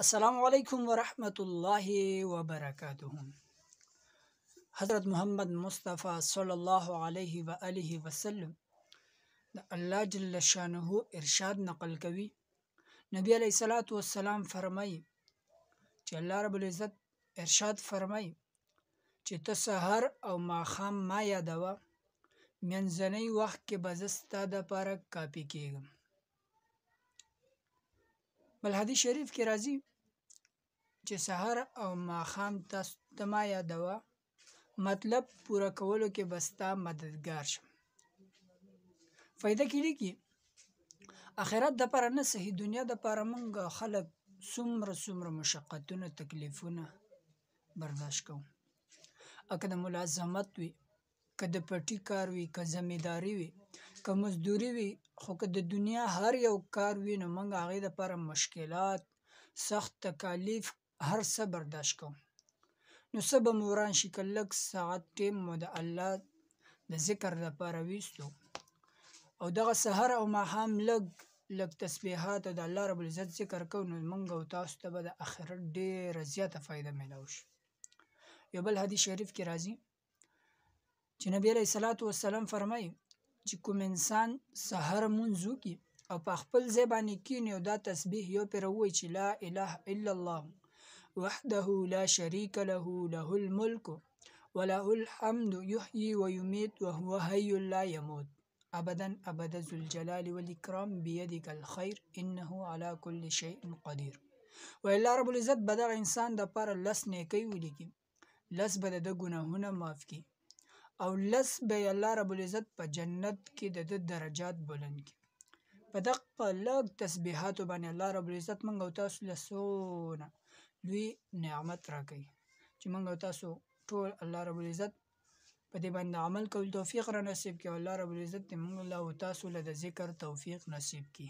السلام علیکم ورحمۃ اللہ وبرکاتہ۔ حضرت محمد مصطفیٰ صلی اللہ علیہ وآلہ وسلم د الله جل شانه ارشاد نقل کوي. نبی علیہ الصلوۃ والسلام فرمایي چې الله رب العزت ارشاد فرمایي چې ته سحر او ماښام ما یادوه، منځنی وخت کې به زه ستا دپاره کافي کېږم. بل حدیث شریف کې راځي چې سحر او ماښام تاسو ته ما یادوه، مطلب پوره کولو کې به ستا مددګار شم. فایده کې لیکي آخرت دپاره نه، صحیح دنیا دپاره موږ خلک څومره مشقتونه تکلیفونه برداشت کوو. که د ملازمت وي، که د پټي کار وي، که ذمهداري وي، که مزدوري وي، خو که د دنیا هر یو کار وي نو موږ هغې دپاره مشکلات، سخت تکالیف، هر څه برداشت کوو. نو څه به مو وران شي که لږ ساعت ټیم مو د الله د ذکر دپاره ویستو او دغه سحر او ماښام لږ تسبیحات او د الله رب العزت ذکر کوو، نو موږ او تاسو ته به د آخرت ډېره زیاته فایده میلاو شي. یو بل حدیث شریف کې راځي چې نبی علیه الصلوۃ والسلام فرمایي چې کوم انسان سحر لمونځ وکړي او په خپل ځای باندې کښېني او دا تسبیح یو پرې ووایي چې لا اله الا الله وحده لا شریک له له الملک وله الحمد یحیی ویمیت وهو حی لا یموت ابدا ابدا ذو الجلال والاکرام بیدک الخیر انه علی کل شیء قدیر. و الله رب العزت به دغه انسان دپاره 10 نیکۍ ولیکي، 10 به د ده ګناهونه معاف کړي او 10 به یې الله رب العزت په جنت کې د ده درجات بلند کړي. په دغه لږ تسبیحاتو باندې الله رب العزت موږ او تاسو له څونه لوی نعمت راکوي چې موږ او تاسو ټول الله رب العزت په دې باندې عمل کول توفیق را نصیب کړي او الله رب العزت دې موږ او تاسو له د ذکر توفیق نصیب کړي.